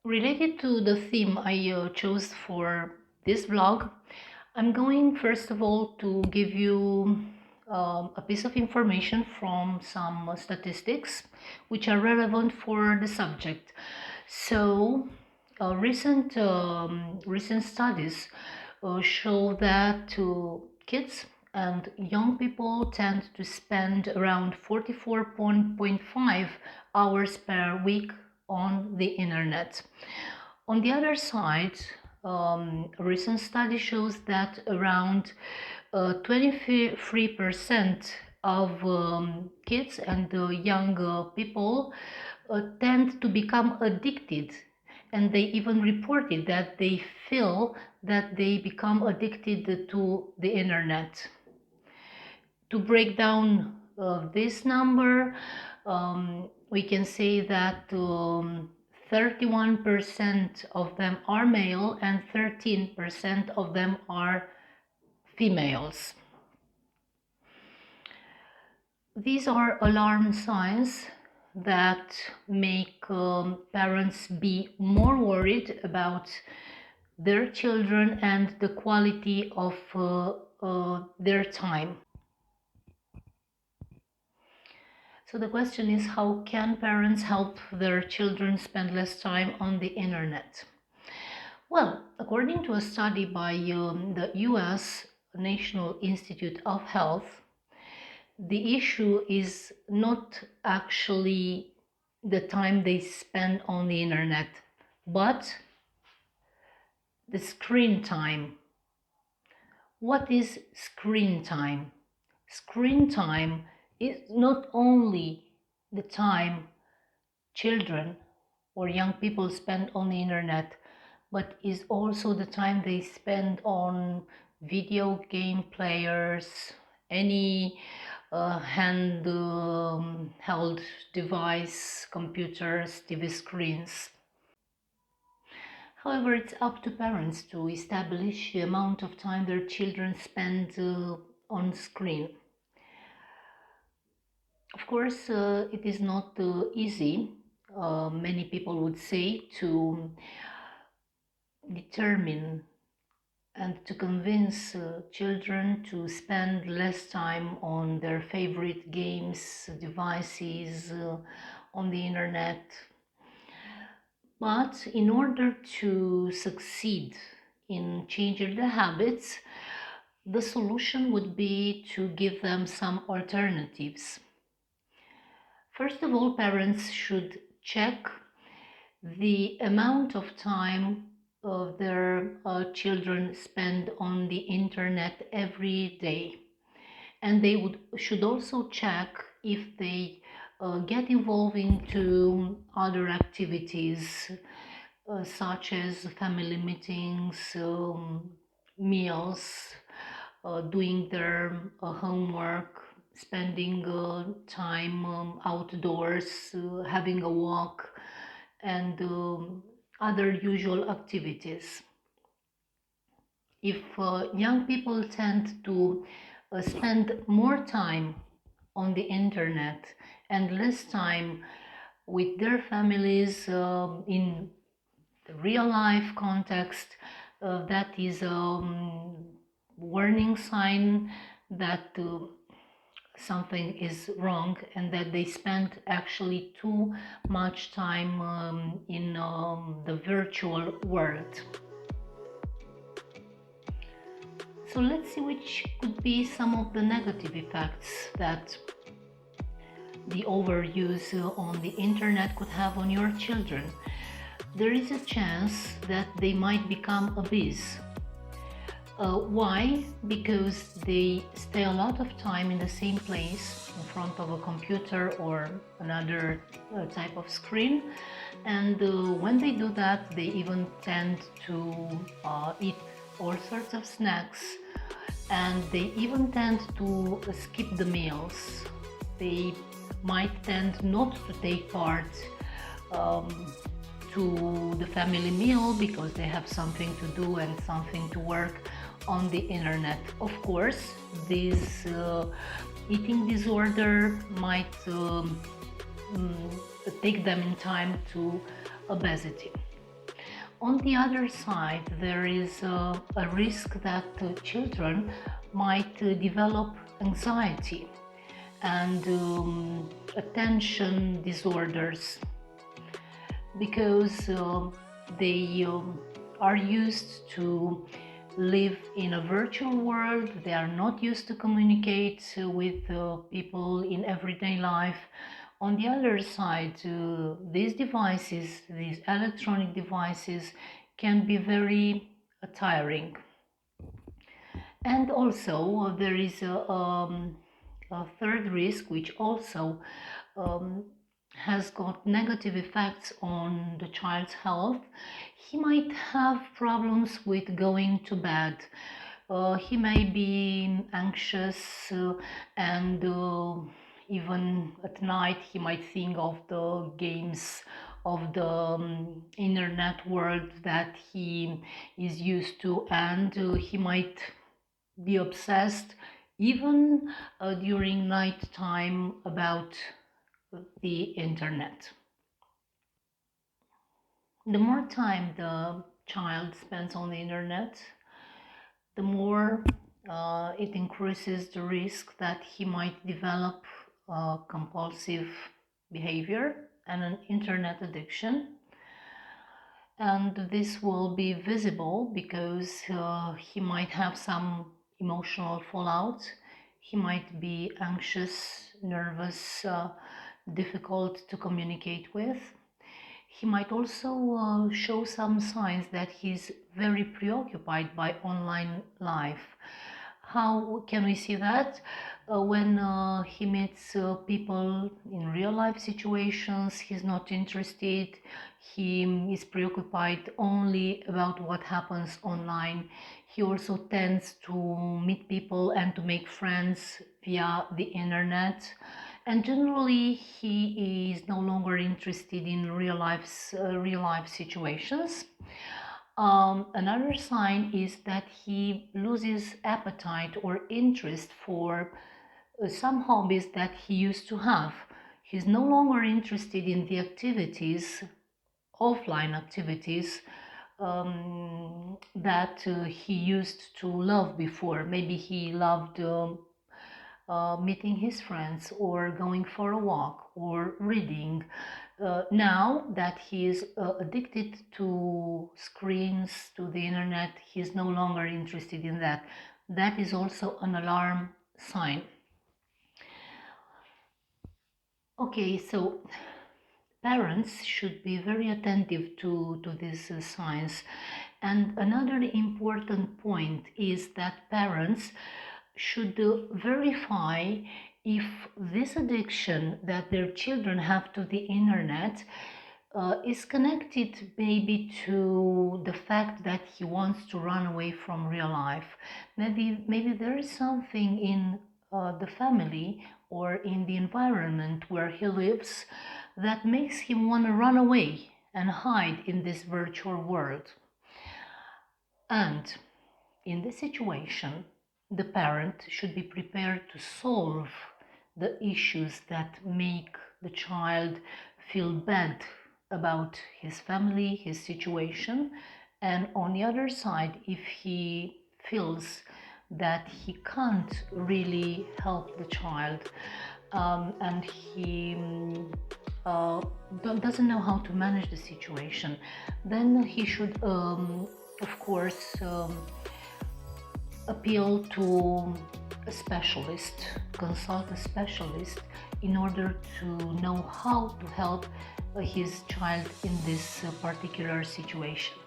Related to the theme I chose for this vlog, I'm going first of all to give you a piece of information from some statistics which are relevant for the subject. So, recent studies show that kids and young people tend to spend around 44.5 hours per week on the internet. On the other side, a recent study shows that around 23% of kids and young people tend to become addicted, and they even reported that they feel that they become addicted to the internet. To break down this number, we can say that 31% of them are male and 13% of them are females. These are alarm signs that make parents be more worried about their children and the quality of their time. So the question is, how can parents help their children spend less time on the internet? Well, according to a study by the US National Institute of Health, the issue is not actually the time they spend on the internet, but the screen time. What is screen time? Screen time is not only the time children or young people spend on the internet, but is also the time they spend on video game players, any held device, computers, TV screens. However, it's up to parents to establish the amount of time their children spend on screen. Of course, it is not easy, many people would say, to determine and to convince children to spend less time on their favorite games, devices, on the internet. But in order to succeed in changing the habits, the solution would be to give them some alternatives. First of all, parents should check the amount of time their children spend on the internet every day, and they should also check if they get involved into other activities such as family meetings, meals, doing their homework, spending time outdoors, having a walk, and other usual activities. If young people tend to spend more time on the internet and less time with their families in the real life context, that is a warning sign that something is wrong and that they spend actually too much time in the virtual world. So let's see which could be some of the negative effects that the overuse on the internet could have on your children. There is a chance that they might become obese. Why? Because they stay a lot of time in the same place in front of a computer or another type of screen, and when they do that, they even tend to eat all sorts of snacks, and they even tend to skip the meals. They might tend not to take part to the family meal because they have something to do and something to work on the internet. Of course, this eating disorder might take them in time to obesity. On the other side, there is a risk that children might develop anxiety and attention disorders because they are used to live in a virtual world. They are not used to communicate with people in everyday life. On the other side, these devices, these electronic devices, can be very tiring. And also there is a third risk, which also has got negative effects on the child's health. He might have problems with going to bed. He may be anxious and even at night he might think of the games of the internet world that he is used to, and he might be obsessed even during night time about the internet. The more time the child spends on the internet, the more it increases the risk that he might develop compulsive behavior and an internet addiction. And this will be visible because he might have some emotional fallout. He might be anxious, nervous, difficult to communicate with. He might also show some signs that he's very preoccupied by online life. How can we see that? When he meets people in real life situations, he's not interested. He is preoccupied only about what happens online. He also tends to meet people and to make friends via the internet. And generally, he is no longer interested in real life situations. Another sign is that he loses appetite or interest for some hobbies that he used to have. He's no longer interested in the activities, offline activities, that he used to love before. Maybe he loved meeting his friends or going for a walk or reading. Now that he is addicted to screens, to the internet, he is no longer interested in that. That is also an alarm sign. Okay, so parents should be very attentive to these signs. And another important point is that parents should verify if this addiction that their children have to the internet is connected maybe to the fact that he wants to run away from real life. Maybe there is something in the family or in the environment where he lives that makes him want to run away and hide in this virtual world. And in this situation, the parent should be prepared to solve the issues that make the child feel bad about his family, his situation. And on the other side, if he feels that he can't really help the child and he doesn't know how to manage the situation, then he should, of course, appeal to a specialist, consult a specialist in order to know how to help his child in this particular situation.